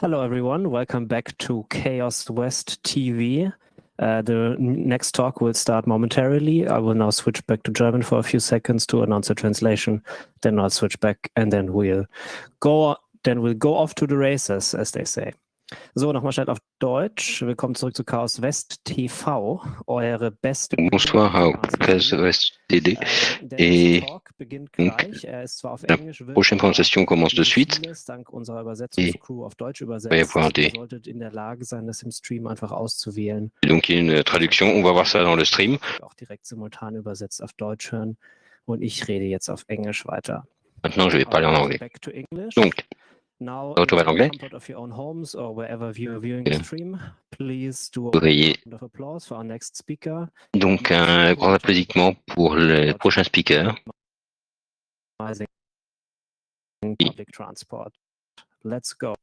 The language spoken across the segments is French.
Hello, everyone. Welcome back to Chaos West TV. The next talk will start momentarily. I will now switch back to German for a few seconds to announce the translation. Then I'll switch back and then we'll go off to the races, as they say. So, nochmal schnell auf Deutsch. Willkommen zurück zu Chaos West TV, eure beste... Bonsoir à Chaos West TD. Et donc, la prochaine présentation commence de suite. Et il va y avoir donc il y a une traduction, on va voir ça dans le stream. Maintenant, je vais parler en anglais. Donc, retour à l'anglais. Ouvrier. Donc, un grand applaudissement pour le prochain speaker. Let's go.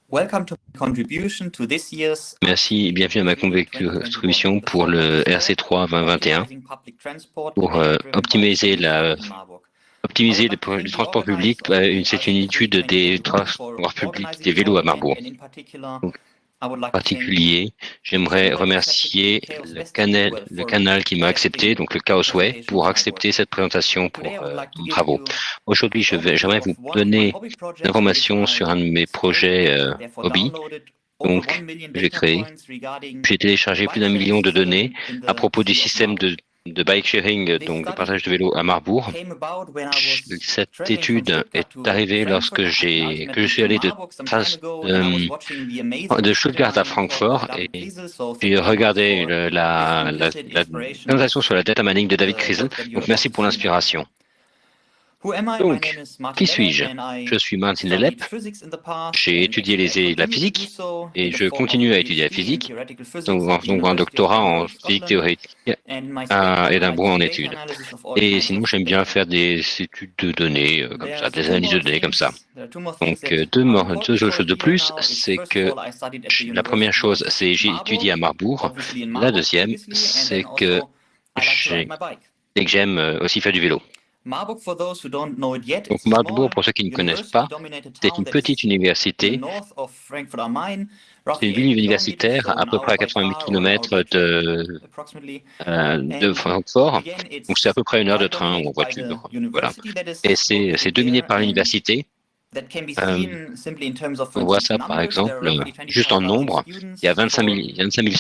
Welcome to contribution to this year's Merci et bienvenue à ma contribution pour le RC3 2021 pour optimiser le transport public. C'est une étude des transports publics des vélos à Marbourg. Donc, en particulier, j'aimerais remercier le canal qui m'a accepté, donc le Chaos Way, pour accepter cette présentation pour nos travaux. Aujourd'hui, j'aimerais vous donner des informations sur un de mes projets hobby. Donc, j'ai téléchargé plus d'1 million de données à propos du système de bike sharing, donc de partage de vélos à Marbourg. Cette étude est arrivée lorsque je suis allé de Stuttgart à Francfort et j'ai regardé la présentation sur la data mining de David Kriesel. Donc merci pour l'inspiration. Donc, qui suis-je? Je suis Martin Lelep. J'ai étudié la physique et je continue à étudier la physique. Donc un doctorat en physique théorique à Édimbourg en études. Et sinon, j'aime bien faire des études de données comme ça, des analyses de données comme ça. Donc, deux choses de plus, c'est que la première chose, c'est j'ai étudié à Marbourg. La deuxième, c'est que j'aime aussi faire du vélo. Donc Marbourg, pour ceux qui ne connaissent pas, c'est une petite université. C'est une ville universitaire à peu près à 80 000 km de Francfort. Donc c'est à peu près 1 heure de train ou en voiture. Voilà. Et c'est dominé par l'université. On voit ça par exemple, juste en nombre, il y a 25 000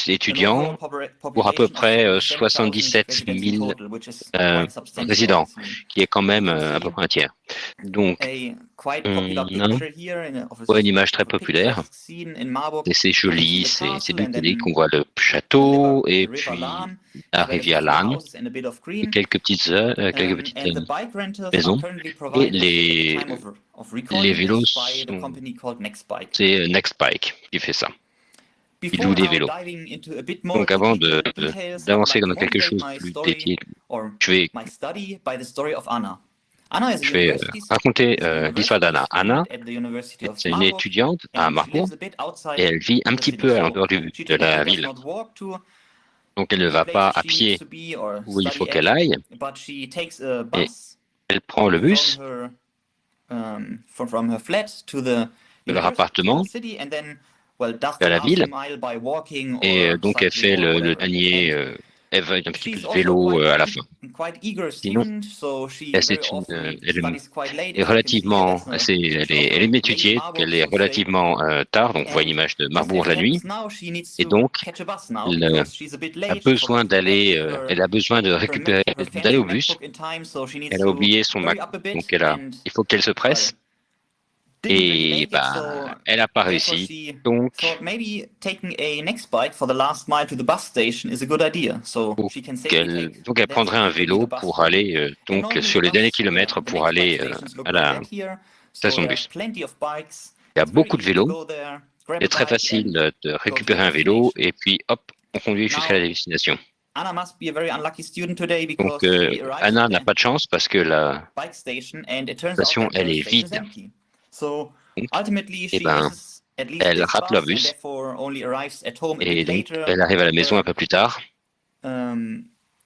étudiants pour à peu près 77 000 résidents, qui est quand même à peu près un tiers. Donc, on voit une image très populaire, et c'est joli, c'est bucolique, on voit le château, et puis la rivière Lahn, et quelques petites maisons, et les vélos, c'est Nextbike qui fait ça. Il loue des vélos. Donc avant d'avancer dans quelque chose de plus détaillé, je vais raconter l'histoire d'Anna. Anna, c'est une étudiante à Marbourg et elle vit un petit peu à l'intérieur de la ville. Donc elle ne va pas à pied où il faut qu'elle aille, et elle prend le bus de leur appartement à la ville, et donc elle fait le dernier, elle va un petit peu de vélo à la fin. Sinon, elle est étudiée, elle est relativement tard, donc on voit une image de Marbourg la nuit, et donc elle a besoin d'aller au bus. Elle a oublié son Mac, donc il faut qu'elle se presse. Et elle n'a pas réussi, donc elle prendrait un vélo pour aller sur les derniers kilomètres pour aller à la station de bus. Il y a beaucoup de vélos, c'est très facile de récupérer un vélo et puis hop, on conduit jusqu'à la destination. Donc Anna n'a pas de chance parce que la station elle est vide. Elle rate le bus et donc elle arrive à la maison un peu plus tard.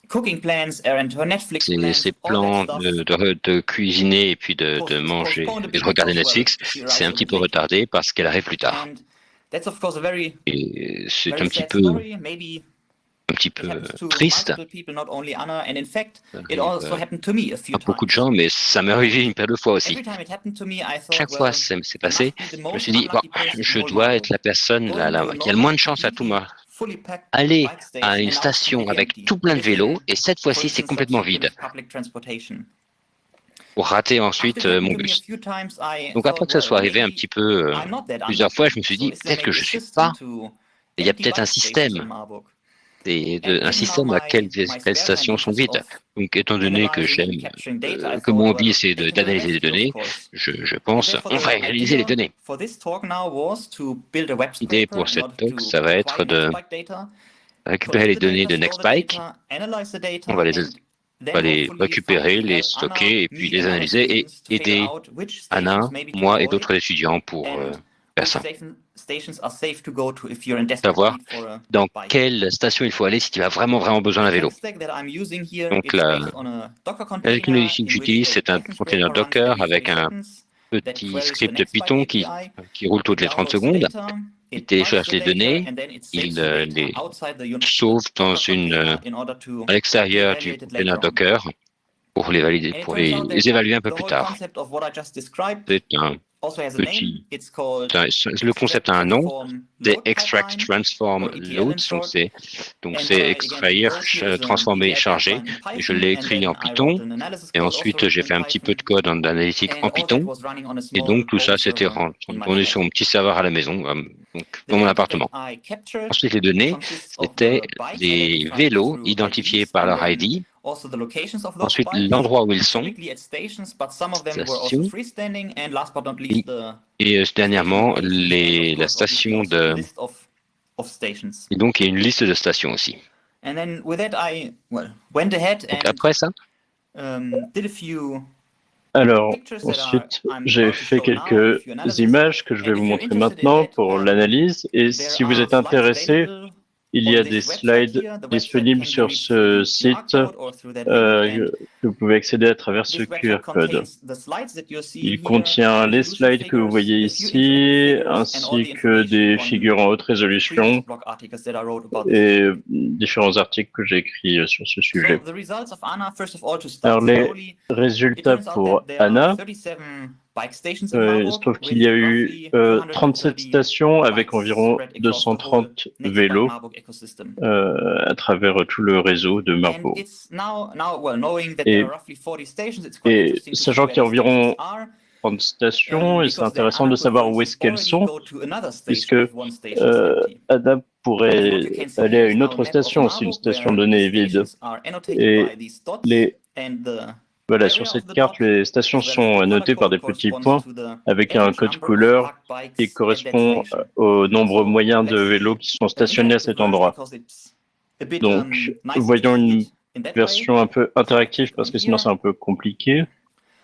cooking plans and her Netflix plans, Ces all plans that stuff. de cuisiner et puis de manger et de regarder Netflix, c'est un petit peu retardé parce qu'elle arrive plus tard. And that's of course a very, Et c'est very un petit sad peu, story. Maybe it happens to triste. multiple people, not only Anna. And in fact, Ça it arrive also happened to me a few à beaucoup de times. gens, mais ça m'est arrivé une paire de fois aussi. Every time it happened to me, I thought, Chaque well, fois ça s'est I passé, must be the je me most suis dit, bon, unlucky person je in all dois Marburg. être la personne Going là, to a qui a le moins de chance à completely tout fully packed aller bike station, à and une now it's station completely avec empty. tout plein de Living, vélos et cette for fois-ci c'est instance, complètement substitute vide with public transportation. pour rater After ensuite it happened mon to me a bus. few times, I Donc après thought, que ça well, soit arrivé un maybe petit peu I'm not that plusieurs fois, unlucky. je me suis So dit is there peut-être que maybe je a suis system pas. to Il y a empty peut-être un bike stations in système Marburg? un Given now système à quelles my spare stations time sont consists vides. of Donc étant donné que analyzing and j'aime capturing data, I que mon thought, hobby well, c'est that can be d'analyser les rescued, of données, course. je And pense on therefore va the analyser les idea données. for this talk now was to build a web L'idée scraper pour in cette order talk, to ça va être acquire de Nextbike data, récupérer collect les the données data, de store the Nextbike, data, analyze the on va data, les, and on va then les hopefully récupérer, find les Anna, stocker et puis me, les and other analyser et students to figure aider out which Anna, stations maybe to moi et avoid d'autres étudiants pour and faire which ça. stations are safe to go to if you're in desperate Savoir need for a dans bike. quelle station il faut aller si tu as vraiment besoin d'un The vélo. tech stack that I'm using here Donc is based on a Docker la container technologie que in which j'utilise, a c'est un Python container scraper runs Docker every 30 avec un seconds that petit queries the script Nextbike Python API. qui roule toutes It les 30 downloads the secondes. data, Il it binds télécharge the les data, données, and then it il saves the data les outside the sauve dans Docker container in order à l'extérieur to du evaluate it container later on. Docker pour les valider, And it pour turns out that les évaluer un peu the plus whole tard. concept of what I just described C'est un also has a petit, name. It's called le concept a un nom, c'est Load Extract Pipeline, Transform or ETL in Loads, short. donc And c'est what I again extraire, wrote here is a transformer, ETL charger. pipeline in Et je Python, l'ai and écrit then en I wrote Python an analysis et code ensuite also j'ai written fait in un petit peu de Python. code en analytique And en all that Python. was running on a Et small donc tout ça home c'était server in my tourné flat. sur mon petit serveur à la maison, donc The dans mon data appartement. that I captured Ensuite les données, consists of c'était the bikes des identified vélos through identifiés IDs par and leur then ID, also the locations of those ensuite bikes, l'endroit où ils sont, typically at stations, but some of them were also station, freestanding, and last but not least the et station dernièrement locations, and of la course obviously station also a de... list of stations. Et donc il y a une liste de stations aussi. And then with that I went ahead Donc and après ça, did a few Alors, pictures that ensuite, I'm j'ai about to fait show now, a quelques few analyses. images que je vais And vous if you're montrer interested in maintenant that, pour l'analyse. Et there si vous are êtes slides intéressé, available il y on a this des website slides here. The website disponibles can be sur reached ce through the QR site code or through that link, and que vous pouvez accéder à travers ce this QR website code. contains the slides that you're seeing Il here, contient les resolution slides que vous figures, voyez a few ici, interactive figures, and all ainsi the que des information on figures en haute previous résolution blog articles that I wrote about this et topic. différents articles que j'ai écrits sur ce So sujet. the results of ANA, first of all, to Alors, start les slowly, it résultats turns out pour that there are ANA, 37 bike stations in il se Marburg, trouve with qu'il y a eu roughly 37 230 stations avec bikes environ spread across the whole 230 Nextbike vélos Marburg ecosystem. à travers tout le réseau de And Marburg. it's now knowing that there Et, are roughly 40 stations, it's quite et interesting to see sachant where qu'il y a the stations environ are. 30 stations, et c'est Because then intéressant ANA de could, savoir for où est-ce instance, qu'elles already sont, go to another puisque station if one station is empty. ANA And what pourrait you can see aller here à is une now a autre map of station si une Marburg station where donnée the est vide. stations are annotated Et by these dots, les, and the voilà, area sur of cette the carte, dot, les stations as well as sont the notées color par des code, petits corresponds points to the avec un average code number of couleur parked bikes qui at that correspond station. au nombre So moyen de let's vélos see qui sont an stationnés à interactive cet version endroit. because it's a bit Donc, nicer to voyons see une it in that way. version un peu So I interactive click parce on que sinon here. c'est un peu compliqué.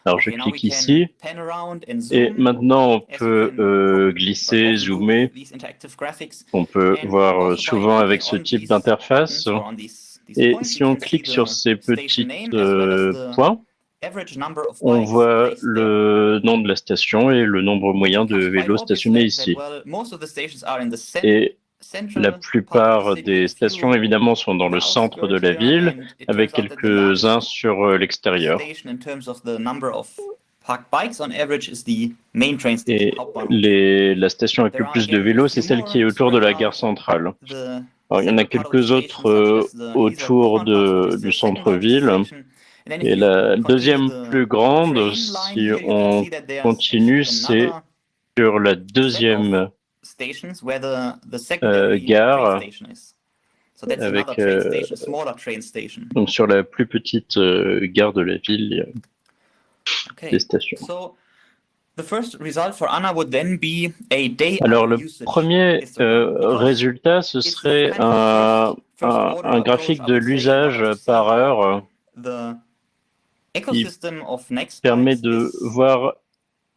Alors je Okay, now we clique can ici pan around and et zoom, maintenant on as you peut can probably glisser, often do zoomer. with these interactive graphics. On peut And voir also by souvent avec clicking ce on type these d'interface. buttons or on these Et points, si you on can see clique sur the ces station petits name as well as the points, average number of on bikes voit placed there. le nom de la station et le nombre moyen It de becomes quite vélos obvious stationnés that, ici. well, most of the stations are in the Et la central part of plupart the city, des a stations, few évidemment, sont dans on the le centre de outskirts la here, ville, and it avec turns out that the quelques-uns largest sur l'extérieur. station in terms of the number of parked bikes on average is the main train station, Et Hauptbahnhof. la station avec There le are plus de again a vélos, few c'est celle more qui est autour de spread la gare around centrale. the Alors, il y en a central part of the quelques station, autres such as the autour Isar-Pommern-Bahnhof is du the second largest centre-ville. station. And then if Et you la continue deuxième the plus grande, train line si here, you can on see that there's continue, actually c'est another sur la set of deuxième stations where the secondary train gare, station is. So that's avec, another train station, smaller train station. donc sur la plus petite gare de la ville, il y a Okay. des stations. So the first result for Anna would then be a day Alors, hour le usage premier histogram, because résultat, ce it's serait kind of a first order un approach, graphique I de would say, in l'usage order to see par how heure the ecosystem of qui Nextbikes permet de is voir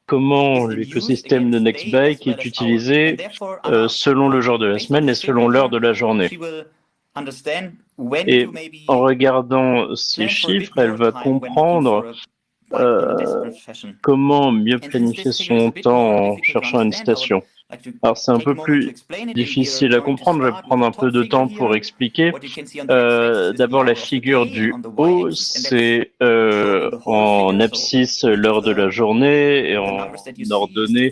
comment in use l'écosystème de against day as Nextbike well est as hour. utilisé And therefore, Anna, selon le jour de la based on semaine et this selon figure l'heure here, de la journée. she will Et en regardant ces chiffres, elle va comprendre comment mieux planifier son temps en cherchant une station. Alors c'est un peu plus difficile à comprendre, je vais prendre un peu de temps pour expliquer. D'abord la figure du haut, c'est en abscisse l'heure de la journée et en ordonnée,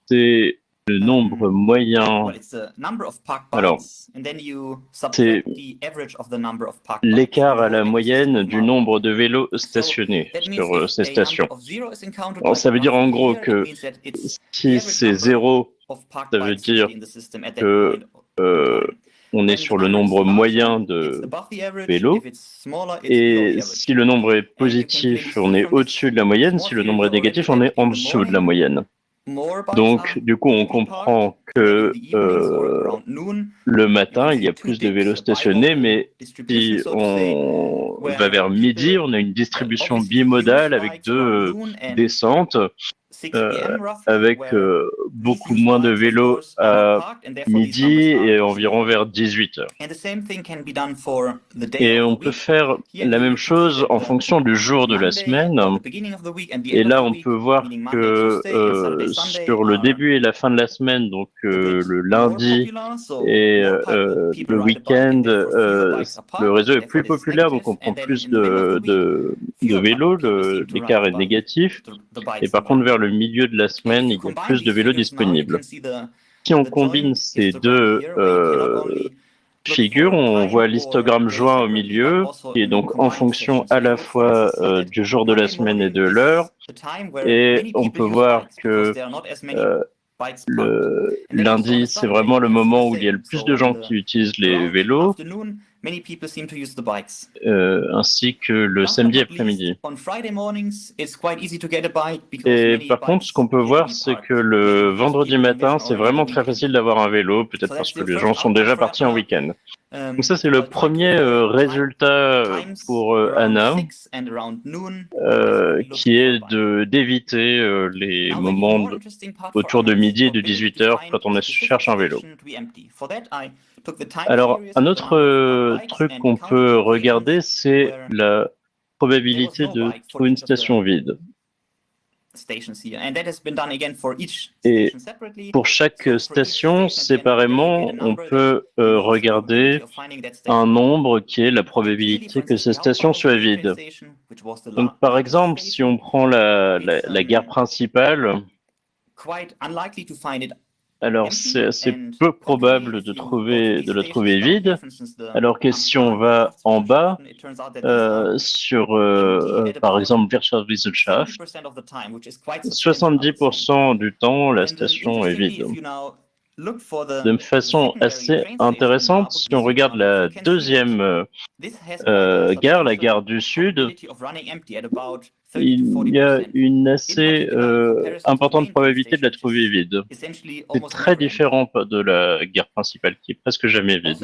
c'est le nombre moyen. Alors, c'est l'écart à la moyenne du nombre de vélos stationnés sur ces stations. Alors, ça veut dire en gros que si c'est 0, ça veut dire que on est sur le nombre moyen de vélos. Et si le nombre est positif, on est au-dessus de la moyenne. Si le nombre est négatif, on est en dessous de la moyenne. Donc, du coup, on comprend que le matin, il y a plus de vélos stationnés, mais si on va vers midi, on a une distribution bimodale avec 2 descentes, avec beaucoup moins de vélos à midi et environ vers 18h. Et on peut faire la même chose en fonction du jour de la semaine. Et là, on peut voir que sur le début et la fin de la semaine, donc le lundi et le week-end, le réseau est plus populaire, donc on prend plus de vélos, l'écart est négatif. Et par contre, vers le milieu de la semaine, il y a plus de vélos disponibles. Si on combine ces 2 figures, on voit l'histogramme joint au milieu, qui est donc en fonction à la fois du jour de la semaine et de l'heure. Et on peut voir que le lundi, c'est vraiment le moment où il y a le plus de gens qui utilisent les vélos, ainsi que le samedi après-midi. Et par contre, ce qu'on peut voir, c'est que le vendredi matin, c'est vraiment très facile d'avoir un vélo, peut-être parce que les gens sont déjà partis en week-end. Donc ça, c'est le premier résultat pour Anna, qui est d'éviter les moments autour de midi et de 18h quand on cherche un vélo. Alors, un autre truc qu'on peut regarder, c'est la probabilité de trouver une station vide. Et pour chaque station, séparément, on peut regarder un nombre qui est la probabilité que cette station soit vide. Donc, par exemple, si on prend la gare principale, alors c'est assez peu probable de la trouver vide, alors que si on va en bas, sur par exemple Wirtschaftswissenschaft, 70% du temps la station est vide. De façon assez intéressante, si on regarde la deuxième gare, la gare du Sud, il y a une assez importante probabilité de la trouver vide. C'est très différent de la gare principale qui est presque jamais vide.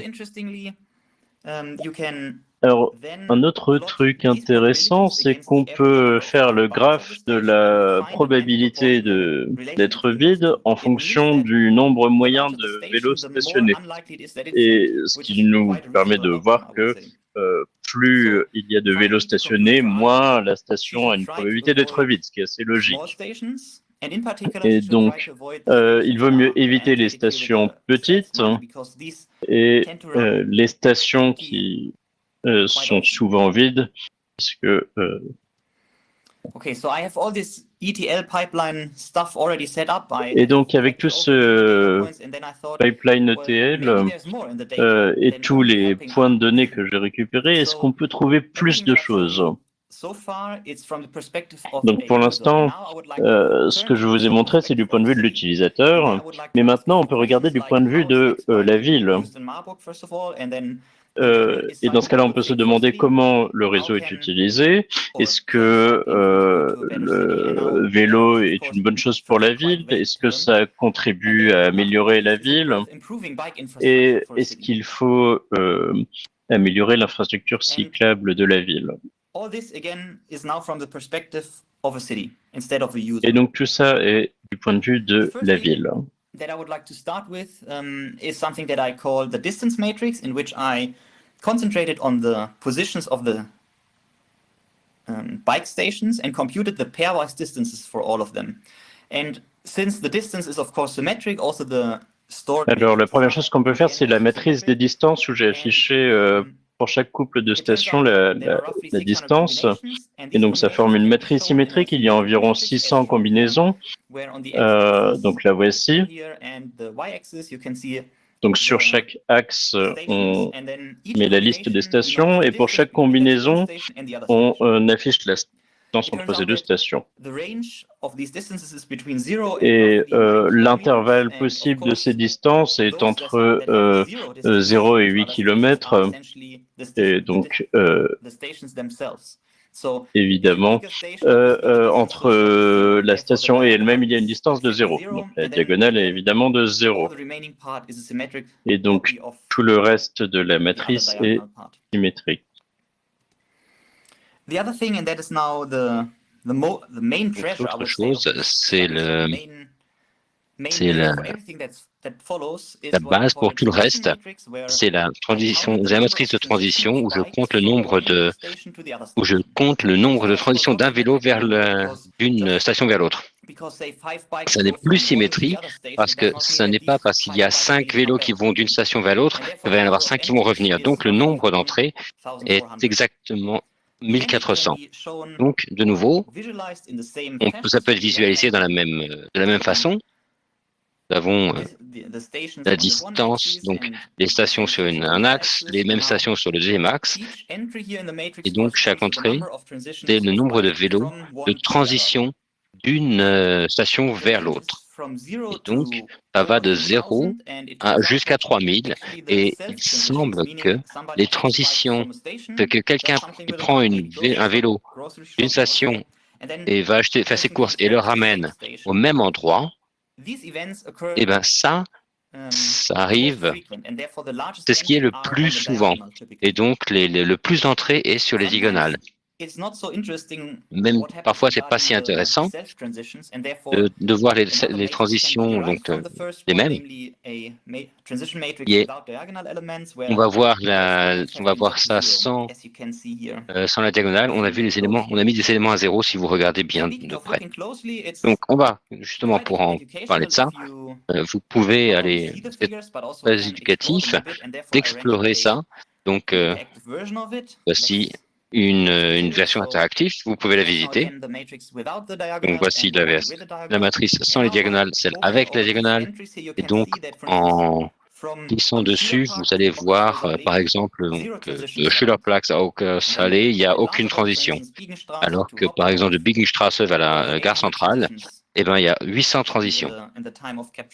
Alors, un autre truc intéressant, c'est qu'on peut faire le graphe de la probabilité d'être vide en fonction du nombre moyen de vélos stationnés. Et ce qui nous permet de voir que plus il y a de vélos stationnés, moins la station a une probabilité d'être vide, ce qui est assez logique. Et donc, il vaut mieux éviter les stations petites et les stations qui sont souvent vides, puisque et donc avec tout ce pipeline ETL et tous les points de données que j'ai récupérés, est-ce qu'on peut trouver plus de choses? Donc pour l'instant, ce que je vous ai montré, c'est du point de vue de l'utilisateur, mais maintenant on peut regarder du point de vue de la ville. Et dans ce cas-là, on peut se demander comment le réseau est utilisé. Est-ce que le vélo est une bonne chose pour la ville? Est-ce que ça contribue à améliorer la ville? Et est-ce qu'il faut améliorer l'infrastructure cyclable de la ville? Et donc tout ça est du point de vue de la ville. that I would like to start with is something that I call the distance matrix, in which I concentrated on the positions of the bike stations and computed the pairwise distances for all of them. And since the distance is of course symmetric, also the stored. Alors, la première chose qu'on peut faire, c'est la matrice des distances, où j'ai affiché pour chaque couple de stations la distance. Et donc, ça forme une matrice symétrique. Il y a environ 600 combinaisons. Donc, la voici. Donc, sur chaque axe, on met la liste des stations. Et pour chaque combinaison, on affiche la distance entre ces deux stations. Et l'intervalle possible de ces distances est entre 0 et 8 km. Et donc, évidemment, entre la station et elle-même, il y a une distance de 0. Donc, la diagonale est évidemment de 0. Et donc, tout le reste de la matrice est symétrique. Autre chose, c'est la base pour tout le reste. C'est la matrice de transition où je compte le nombre de transitions d'un vélo d'une station vers l'autre. Ça n'est plus symétrie parce que ce n'est pas parce qu'il y a 5 vélos qui vont d'une station vers l'autre qu'il va y en avoir 5 qui vont revenir. Donc le nombre d'entrées est exactement 1400. Donc, de nouveau, ça peut être visualisé de la même façon. Nous avons la distance, donc les stations sur un axe, les mêmes stations sur le deuxième axe. Et donc, chaque entrée, c'est le nombre de vélos de transition d'une station vers l'autre. Et donc, ça va de 0 jusqu'à 3000. Et il semble que les transitions, que quelqu'un qui prend un vélo d'une station et va faire ses courses et le ramène au même endroit, et bien ça arrive, c'est ce qui est le plus souvent. Et donc, le plus d'entrées est sur les diagonales. Même parfois, c'est pas si intéressant de voir les transitions, donc les mêmes. On va voir ça sans la diagonale. On a vu les éléments, on a mis des éléments à 0 si vous regardez bien de près. Donc, on va justement pour en parler de ça. Vous pouvez aller très éducatif d'explorer ça. Donc, voici une version interactive, vous pouvez la visiter. Donc voici la matrice sans les diagonales, celle avec la diagonale. Et donc en cliquant dessus, vous allez voir par exemple de Schillerplatz à Auckersallee, il n'y a aucune transition. Alors que par exemple de Biggenstrasse vers la gare centrale, eh ben, il y a 800 transitions.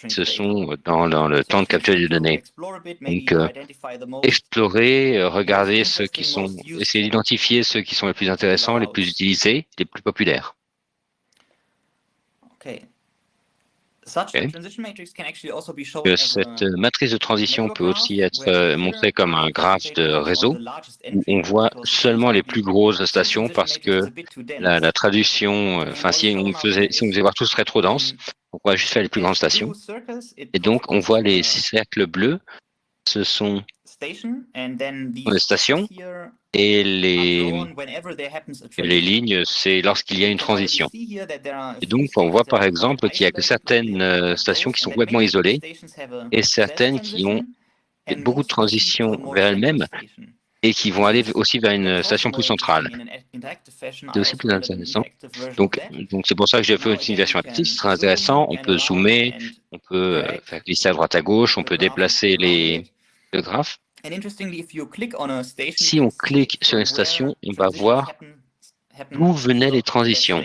Ce sont dans le temps de capture des données. Donc, explorer, regarder essayer d'identifier ceux qui sont les plus intéressants, les plus utilisés, les plus populaires. Cette matrice de transition peut aussi être montrée comme un graphe de réseau où on voit seulement les plus grosses stations parce que la traduction, si on faisait voir tout, ce serait trop dense. On va juste faire les plus grandes stations. Et donc, on voit les cercles bleus, ce sont les stations et les lignes, c'est lorsqu'il y a une transition. Et donc, on voit par exemple qu'il n'y a que certaines stations qui sont complètement isolées et certaines qui ont beaucoup de transitions vers elles-mêmes et qui vont aller aussi vers une station plus centrale. C'est aussi plus intéressant. Donc c'est pour ça que j'ai fait une utilisation active. C'est très intéressant. On peut zoomer, on peut faire glisser à droite à gauche, on peut déplacer le graphe. Si on clique sur une station, on va voir d'où venaient les transitions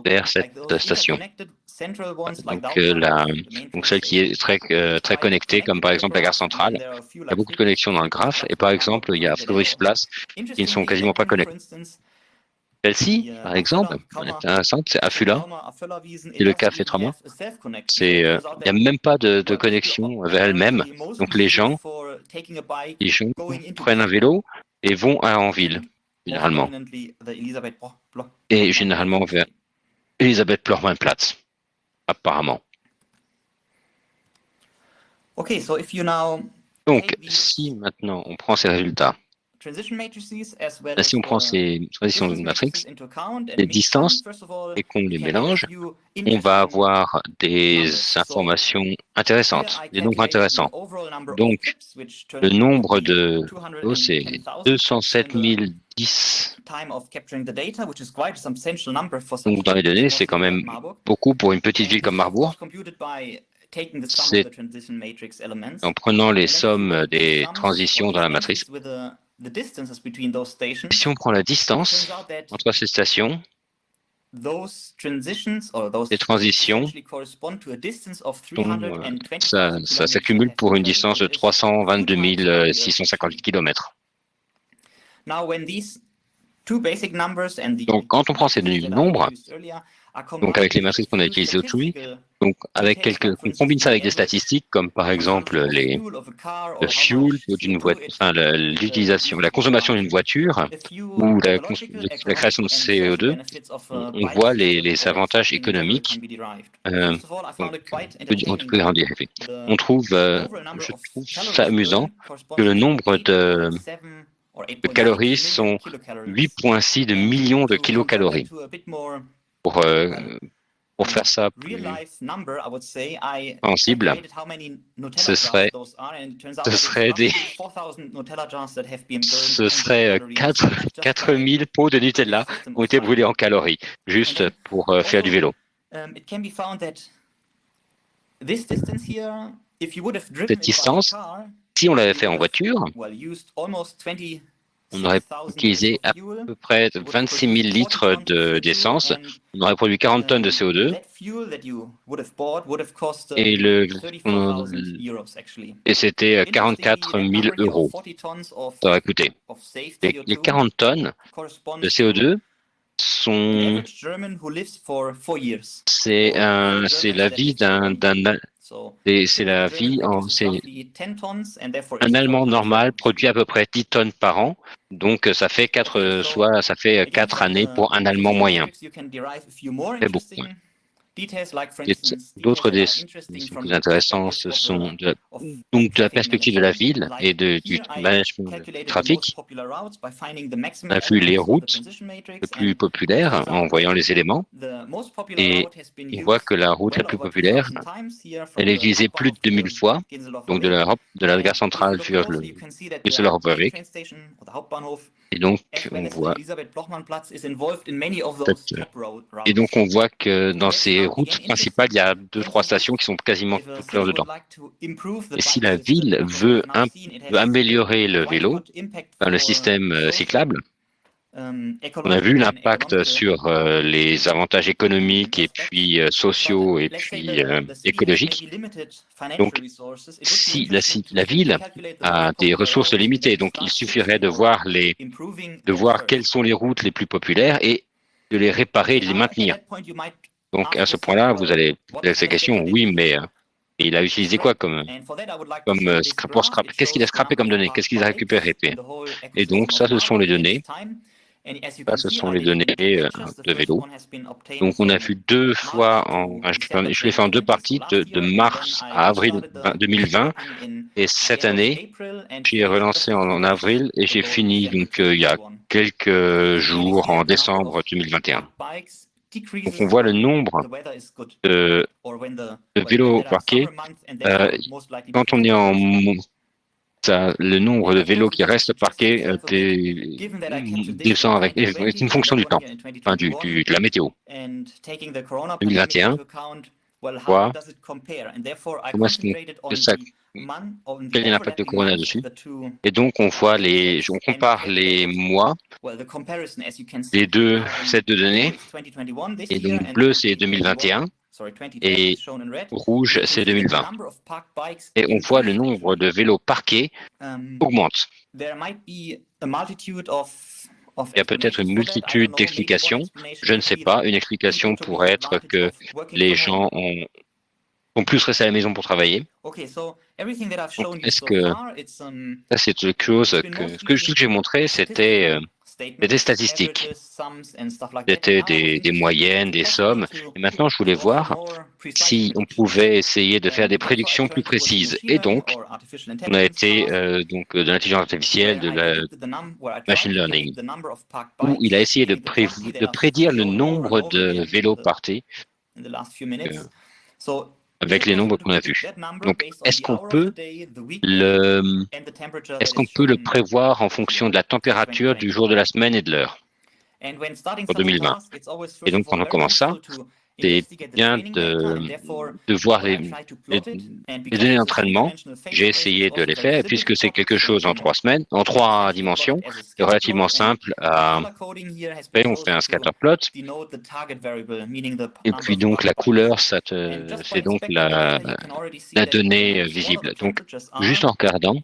vers cette station. Donc celle qui est très connectée, comme par exemple la gare centrale, il y a beaucoup de connexions dans le graphe, et par exemple, il y a Friedrichsplatz qui ne sont quasiment pas connectés. Celle-ci, par exemple, est intéressante, c'est Afula, c'est le café Trama. Il n'y a même pas de connexion vers elle-même. Donc les gens prennent un vélo et vont en ville, généralement. Et généralement vers Elisabeth Plormanplatz, apparemment. Donc, si maintenant on prend ces résultats, si on prend ces transitions de matrix, les distances, et qu'on les mélange, on va avoir des informations intéressantes, des nombres intéressants. Donc, le nombre de c'est 207 010. Donc, dans les données, c'est quand même beaucoup pour une petite ville comme Marbourg. C'est en prenant les sommes des transitions dans la matrice. Si on prend la distance entre ces stations, les transitions, ça s'accumule pour une distance de 322 658 km. Donc, quand on prend ces deux nombres, donc avec les matrices qu'on a utilisées au-dessus, donc on combine ça avec des statistiques comme par exemple le fuel d'une voiture, enfin l'utilisation, la consommation d'une voiture ou la création de CO2, on voit les avantages économiques. On trouve, je trouve ça amusant que le nombre de calories sont 8,6 de millions de kilocalories. Pour faire ça plus sensible, ce serait 4000 pots de Nutella qui ont été brûlés en calories, juste pour faire du vélo. Cette distance, si on l'avait fait en voiture, on aurait utilisé à peu près 26 000 litres d'essence, on aurait produit 40 tonnes de CO2, et c'était 44 000 €. Ça aurait coûté. Les 40 tonnes de CO2 c'est la vie un Allemand normal produit à peu près 10 tonnes par an, donc ça fait 4 années pour un Allemand moyen. C'est beaucoup. D'autres des plus intéressants, ce sont de la perspective de la ville et du management du trafic. On a vu les routes les plus populaires en voyant les éléments, et on voit que la route la plus populaire, elle est utilisée plus de 2000 fois, donc de la gare centrale vers le Düsseldorf-Weg. Et donc, on voit que dans ces routes principales, il y a 2-3 stations qui sont quasiment toutes l'heure dedans. Et si la ville veut améliorer le vélo, le système cyclable, on a vu l'impact sur les avantages économiques et puis sociaux et puis écologiques. Donc, si la ville a des ressources limitées, donc il suffirait de voir quelles sont les routes les plus populaires et de les réparer et de les maintenir. Donc, à ce point-là, vous allez poser cette question, oui, mais il a utilisé quoi pour scraper? Qu'est-ce qu'il a scrapé comme données? Qu'est-ce qu'il a récupéré? Et donc, ça, ce sont les données. Ça, ce sont les données de vélo. Donc, on a vu 2 fois, je l'ai fait en 2 parties, de mars à avril 2020. Et cette année, j'ai relancé en avril et j'ai fini donc il y a quelques jours en décembre 2021. Donc, on voit le nombre de vélos parqués. Quand on est le nombre de vélos qui restent parqués descend avec une fonction du temps, enfin de la météo. 2021, comment est-ce quel est l'impact de Corona dessus? Et donc on compare les mois, ces deux données, et donc bleu c'est 2021. Et rouge, c'est 2020. Et on voit le nombre de vélos parqués augmente. Il y a peut-être une multitude d'explications. Je ne sais pas. Une explication pourrait être que les gens sont plus restés à la maison pour travailler. Est-ce que ça, c'est quelque chose tout ce que j'ai montré, c'était C'était statistiques. C'était des moyennes, des sommes. Et maintenant, je voulais voir si on pouvait essayer de faire des prédictions plus précises. Et donc, on a été de l'intelligence artificielle, de la machine learning, où il a essayé de prédire le nombre de vélos partés avec les nombres qu'on a vus. Donc, est-ce qu'on peut le prévoir en fonction de la température du jour de la semaine et de l'heure pour 2020? Et donc, quand on commence ça, c'est bien de voir les données d'entraînement. J'ai essayé de les faire, et puisque c'est quelque chose en 3 semaines, en 3 dimensions, c'est relativement simple à faire. On fait un scatter plot, et puis donc la couleur, c'est donc la donnée visible. Donc, juste en regardant,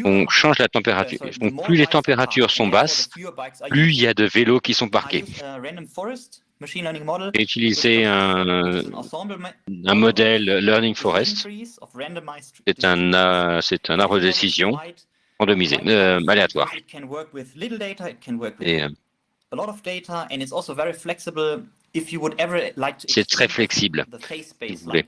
on change la température. Donc, plus les températures sont basses, plus il y a de vélos qui sont parqués. J'ai utilisé un modèle Learning Forest. C'est un arbre de décision randomisé, aléatoire. Et c'est très flexible, si vous voulez.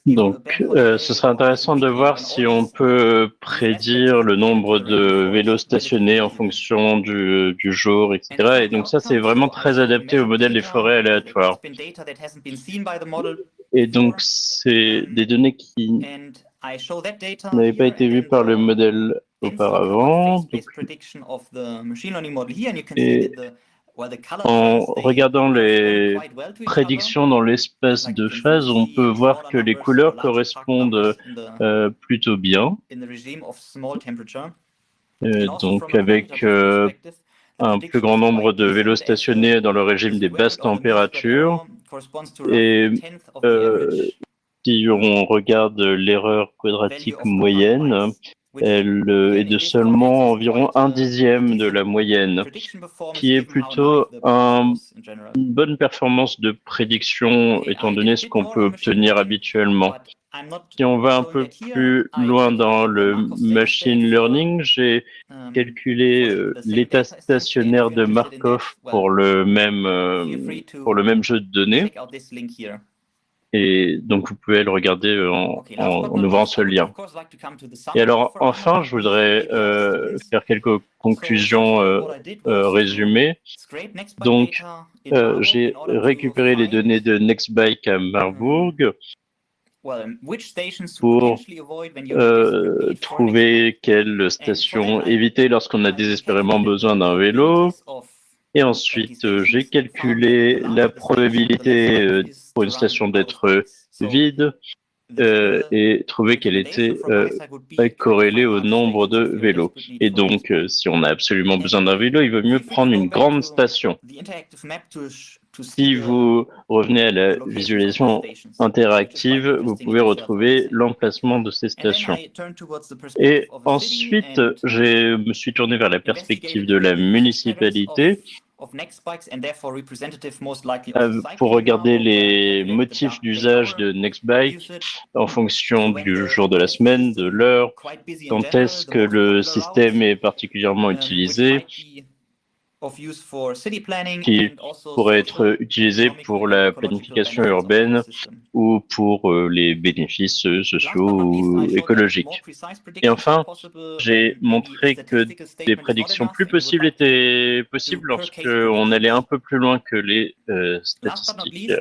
Donc, ce sera intéressant de voir si on peut prédire le nombre de vélos stationnés en fonction du jour, etc. Et donc ça, c'est vraiment très adapté au modèle des forêts aléatoires. Et donc, c'est des données qui n'avaient pas été vues par le modèle auparavant. Et en regardant les prédictions dans l'espace de phase, on peut voir que les couleurs correspondent plutôt bien. Donc avec un plus grand nombre de vélos stationnés dans le régime des basses températures. Et si on regarde l'erreur quadratique moyenne, elle est de seulement environ 1/10 de la moyenne, qui est plutôt une bonne performance de prédiction étant donné ce qu'on peut obtenir habituellement. Si on va un peu plus loin dans le machine learning, j'ai calculé l'état stationnaire de Markov pour le même jeu de données. Et donc, vous pouvez le regarder en ouvrant ce lien. Et alors, enfin, je voudrais faire quelques conclusions résumées. Donc, j'ai récupéré les données de Nextbike à Marburg pour trouver quelle station éviter lorsqu'on a désespérément besoin d'un vélo. Et ensuite, j'ai calculé la probabilité pour une station d'être vide et trouvé qu'elle était corrélée au nombre de vélos. Et donc, si on a absolument besoin d'un vélo, il vaut mieux prendre une grande station. Si vous revenez à la visualisation interactive, vous pouvez retrouver l'emplacement de ces stations. Et ensuite, je me suis tourné vers la perspective de la municipalité pour regarder les motifs d'usage de Nextbike en fonction du jour de la semaine, de l'heure, quand est-ce que le système est particulièrement utilisé, qui pourrait être utilisé pour la planification urbaine ou pour les bénéfices sociaux ou écologiques. Et enfin, j'ai montré que des prédictions plus possibles étaient possibles lorsqu'on allait un peu plus loin que les statistiques.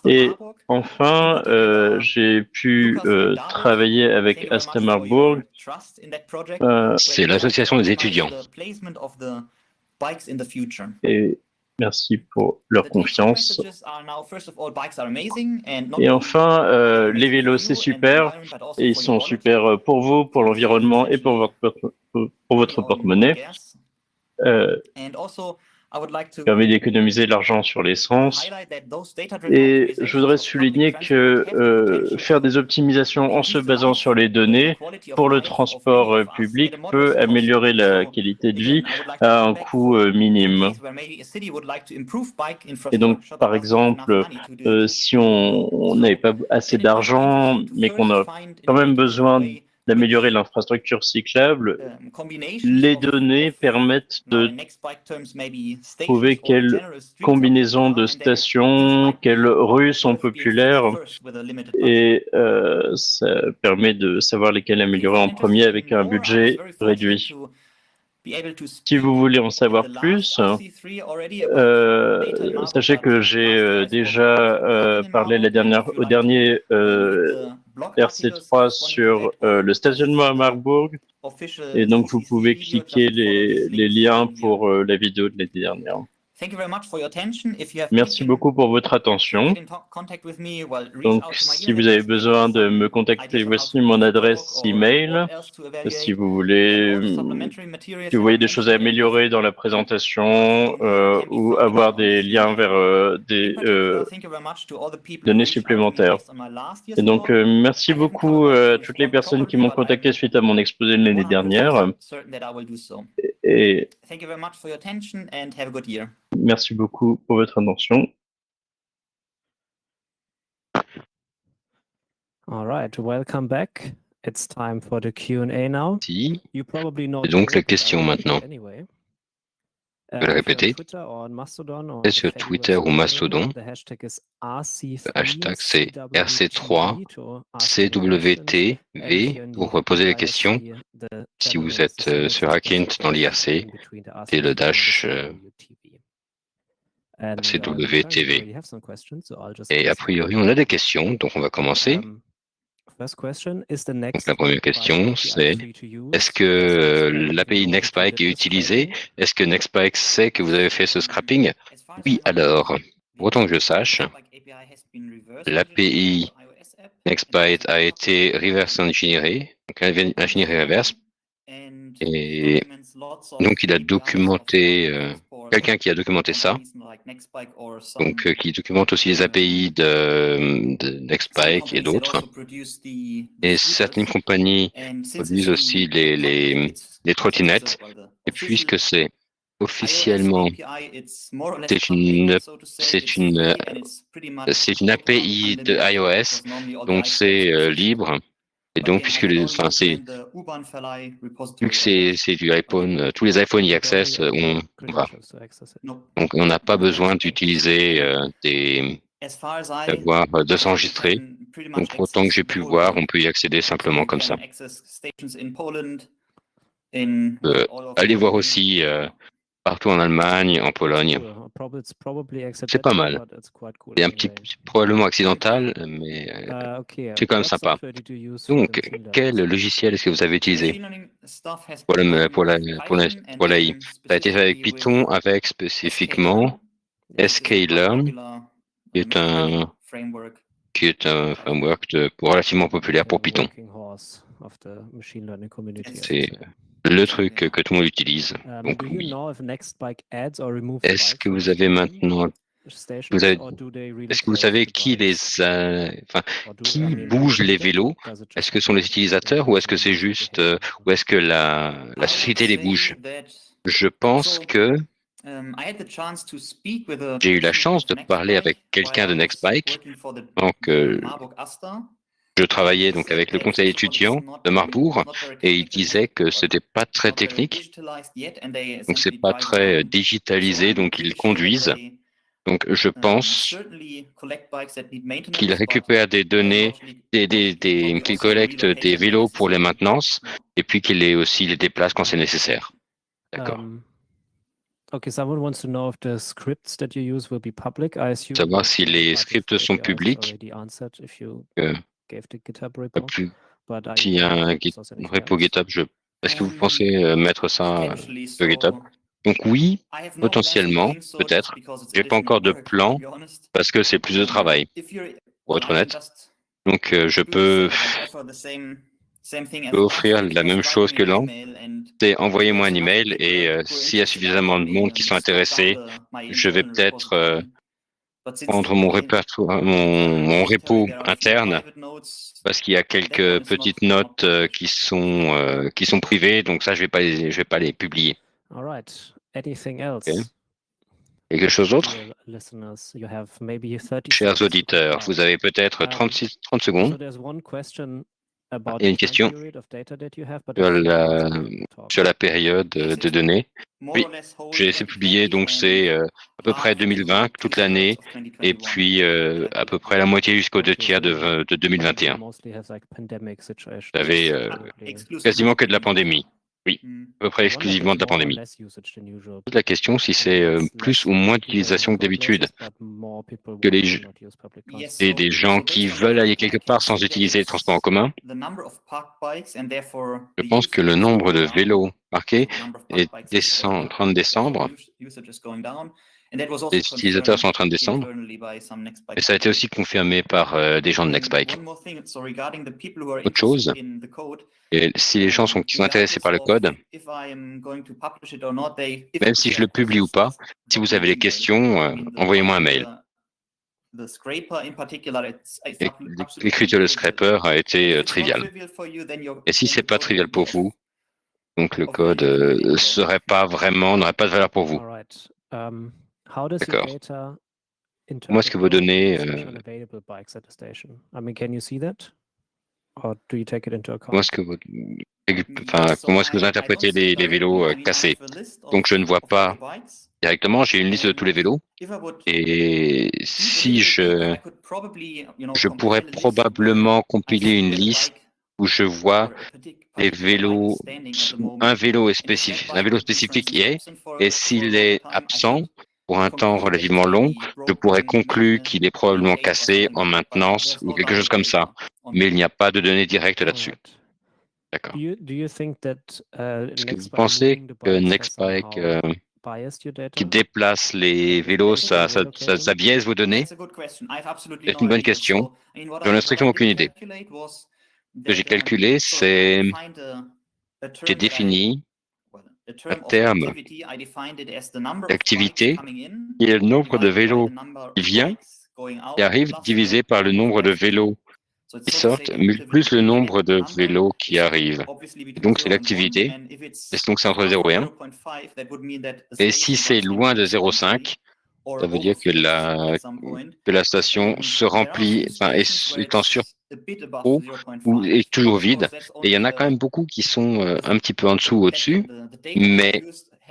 Et enfin, j'ai pu travailler avec Asta Marburg. C'est l'association des étudiants. Et merci pour leur confiance. Et enfin, les vélos, c'est super. Et ils sont super pour vous, pour l'environnement et pour votre porte-monnaie. permet d'économiser de l'argent sur l'essence. Et je voudrais souligner que faire des optimisations en se basant sur les données pour le transport public peut améliorer la qualité de vie à un coût minime. Et donc, par exemple, si on n'avait pas assez d'argent, mais qu'on a quand même besoin d'améliorer l'infrastructure cyclable, les données permettent de trouver quelles combinaisons de stations, quelles rues sont populaires, et ça permet de savoir lesquelles améliorer en premier avec un budget réduit. Si vous voulez en savoir plus, sachez que j'ai déjà parlé au dernier RC3 sur le stationnement à Marbourg, et donc vous pouvez cliquer les liens pour la vidéo de l'année dernière. Merci beaucoup pour votre attention. Donc, si vous avez besoin de me contacter, voici mon adresse email. Si vous voulez, si vous voyez des choses à améliorer dans la présentation ou avoir des liens vers des données supplémentaires. Et donc, merci beaucoup à toutes les personnes qui m'ont contacté suite à mon exposé de l'année dernière. Et merci beaucoup pour votre attention. All right, welcome back. It's time for the Q&A now. Si. You probably know Et donc, la the question maintenant. anyway. Je vais le répéter. C'est sur Twitter ou Mastodon. Le hashtag c'est RC3CWTV pour poser la question. Si vous êtes sur Hackint dans l'IRC, c'est le dash RCWTV. Et a priori, on a des questions, donc on va commencer. Donc la première question, c'est est-ce que l'API Nextbike est utilisée? Est-ce que Nextbike sait que vous avez fait ce scrapping? Oui, alors, pour autant que je sache, l'API Nextbike a été reverse engineerée, donc ingénierie reverse, et donc il a documenté, quelqu'un qui a documenté ça, donc qui documente aussi les API de Nextbike et d'autres. Et certaines compagnies produisent aussi les trottinettes. Et puisque c'est officiellement, c'est une API de iOS, donc c'est libre. Et donc, puisque vu que c'est du iPhone, tous les iPhones y accessent, on va. Donc, on n'a pas besoin d'utiliser de s'enregistrer. Donc, pour autant que j'ai pu voir, on peut y accéder simplement comme ça. Allez voir aussi partout en Allemagne, en Pologne. C'est pas mal. C'est un petit probablement accidental, mais c'est quand même sympa. Donc, quel logiciel est-ce que vous avez utilisé pour l'AI? Ça a été fait avec Python, avec spécifiquement sklearn, qui est un framework relativement populaire pour Python. C'est le truc que tout le monde utilise. Donc oui. Est-ce que vous avez maintenant, est-ce que vous savez qui qui bouge les vélos? Est-ce que ce sont les utilisateurs ou est-ce que c'est juste, ou est-ce que la société les bouge? Je pense que j'ai eu la chance de parler avec quelqu'un de Nextbike. Donc, je travaillais donc avec le conseil étudiant de Marbourg et il disait que c'était pas très technique, donc c'est pas très digitalisé, donc ils conduisent. Donc je pense qu'ils récupèrent des données, qu'ils collectent des vélos pour les maintenances et puis qu'ils les déplacent quand c'est nécessaire. D'accord. Savoir si les scripts sont publics. S'il y a un repo GitHub, est-ce que vous pensez mettre ça sur GitHub? Donc oui, potentiellement, peut-être. J'ai pas encore de plan parce que c'est plus de travail, pour être honnête. Donc je peux Je peux offrir la même chose que LAMP, c'est envoyez-moi un email et s'il y a suffisamment de monde qui sont intéressés, je vais peut-être prendre mon répertoire, mon repo interne, parce qu'il y a quelques petites notes qui sont privées, donc ça je vais pas les publier. All right. Anything else? Okay. Quelque chose d'autre? Dear listeners, you have maybe 30 Chers seconds. auditeurs, vous avez peut-être 30 So secondes. there's one question about Il y a une the time question period of data that you have, but sur it's la, talk. sur la période de données. Oui, j'ai laissé publier, donc c'est à peu près 2020, toute l'année, et puis à peu près la moitié jusqu'aux 2/3 de 2021. Mostly has like pandemic situations. Vous avez quasiment que de la pandémie. Oui, à peu près exclusivement de la pandémie. Toute la question, si c'est plus ou moins d'utilisation que d'habitude, que des gens qui veulent aller quelque part sans utiliser les transports en commun. Je pense que le nombre de vélos parqués est en train de descendre. Les utilisateurs sont en train de descendre. Et ça a été aussi confirmé par des gens de Nextbike. Autre chose, et si les gens qui sont intéressés par le code, même si je le publie ou pas, si vous avez des questions, envoyez-moi un mail. L'écriture de Scraper a été triviale. Et si c'est pas trivial pour vous, donc le code n'aurait pas de valeur pour vous. D'accord. Comment est-ce que vos données comment est-ce que vous interprétez les vélos cassés? Donc je ne vois pas directement, j'ai une liste de tous les vélos et si je pourrais probablement compiler une liste où je vois les vélos, un vélo spécifique et s'il est absent pour un temps relativement long, je pourrais conclure qu'il est probablement cassé en maintenance ou quelque chose comme ça. Mais il n'y a pas de données directes là-dessus. D'accord. Est-ce que vous pensez que Nextbike qui déplace les vélos, ça biaise vos données? C'est une bonne question. J'en ai strictement aucune idée. Ce que j'ai calculé, c'est j'ai défini un terme d'activité qui est le nombre de vélos qui vient, qui arrive, divisé par le nombre de vélos qui sortent, plus le nombre de vélos qui arrivent. Et donc, c'est l'activité. Et donc, c'est entre 0 et 1. Et si c'est loin de 0,5, ça veut dire que la station se remplit, est en surplus ou est toujours vide. Et il y en a quand même beaucoup qui sont un petit peu en dessous ou au-dessus. Mais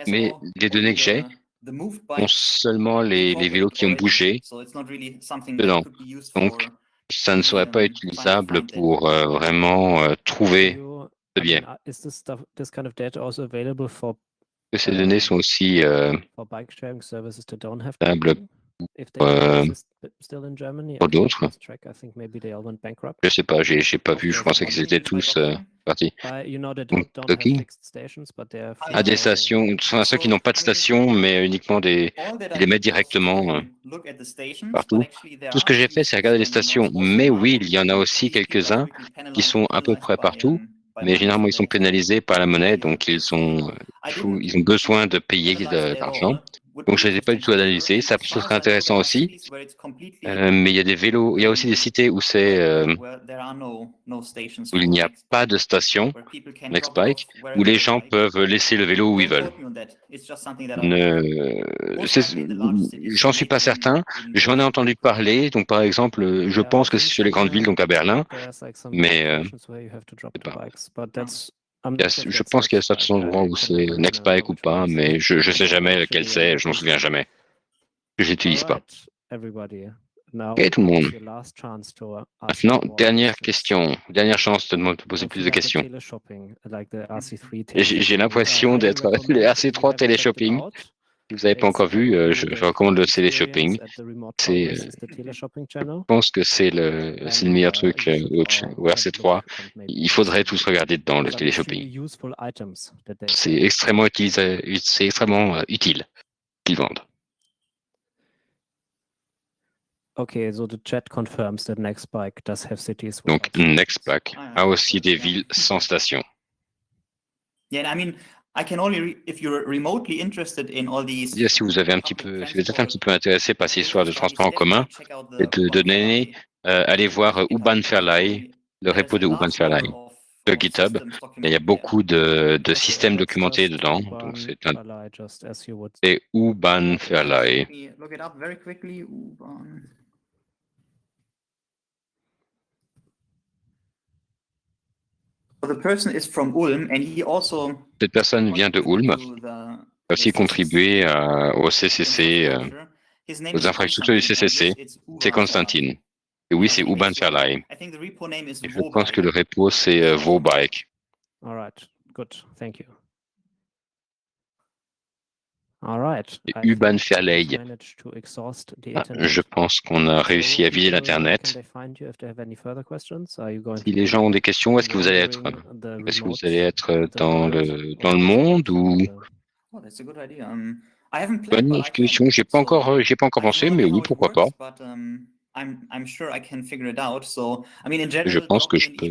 les données que j'ai ont seulement les vélos qui ont bougé dedans. Donc, ça ne serait pas utilisable pour vraiment trouver ce biais. Que ces données sont aussi stables pour d'autres. Je sais pas, j'ai pas vu, je pensais qu'ils étaient tous partis. Docking à des stations, ceux qui n'ont pas de station, mais uniquement ils les mettent directement partout. Tout ce que j'ai fait, c'est regarder les stations. Mais oui, il y en a aussi quelques-uns qui sont à peu près partout. Mais généralement, ils sont pénalisés par la monnaie, donc ils ont besoin de payer de l'argent. Donc, je ne les ai pas du tout analysés. Ça serait intéressant aussi. Mais il y a des vélos, il y a aussi des cités où où il n'y a pas de station Nextbike, où les gens peuvent laisser le vélo où ils veulent. J'en suis pas certain. J'en ai entendu parler. Donc, par exemple, je pense que c'est sur les grandes villes, donc à Berlin. Mais je pense qu'il y a certains endroits où c'est Nextbike ou pas, mais je ne sais jamais lequel c'est, je m'en souviens jamais. Je n'utilise pas. Ok, tout le monde. Maintenant, dernière question, dernière chance de poser plus de questions. J'ai l'impression d'être les RC3 Téléshopping. Si vous n'avez pas encore vu, je recommande le Téléshopping. Je pense que c'est le meilleur truc au RC3. Il faudrait tous regarder dedans le Téléshopping. C'est extrêmement utile qu'ils vendent. Okay, so the chat confirms that Nextbike does have cities. Donc, Nextbike a aussi des villes sans station. Yeah, I mean, I can only if you're remotely interested in all these. Si vous avez si vous êtes un petit peu intéressé par ces histoires de transport en commun et de données, allez voir Urban Verlai, le repo de Urban Verlai, le GitHub. Il y a beaucoup de systèmes documentés dedans. Donc c'est Urban Verlai. Look it up very quickly. Urban. The person is from Ulm and he also. Cette personne vient de Ulm. A aussi contribué au CCC, aux infrastructures du CCC. C'est Constantine. Et oui, c'est Urban Verlai. Et je pense que le repo, c'est Vobike. All right, good, thank you. All right. Urban Verlai. Je pense qu'on a réussi à vider l'Internet. Si les gens ont des questions, est-ce que vous allez être dans le monde ou... Bonne question, j'ai pas encore pensé, mais oui, pourquoi pas. Je pense que je peux.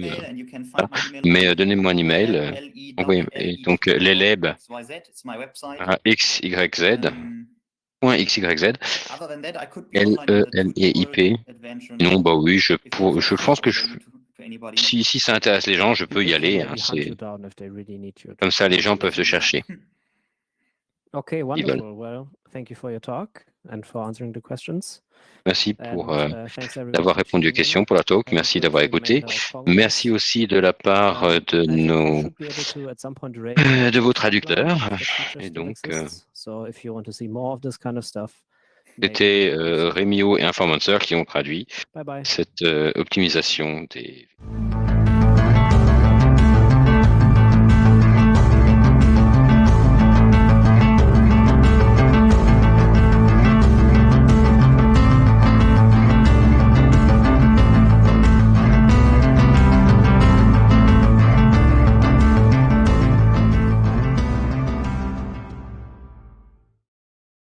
Mais donnez-moi un email. Oui, et donc l'élève à xyz.xyz, LELEIP. Non, bah oui, je pense que si ça intéresse les gens, je peux y aller. Hein, comme ça, les gens peuvent se chercher. Okay, wonderful. Well, thank you for your talk and for answering the questions. Merci pour d'avoir répondu aux questions, pour la talk. Merci d'avoir écouté. Merci aussi de la part de vos traducteurs. Et donc, c'était Rémio et Informancer qui ont traduit cette optimisation des...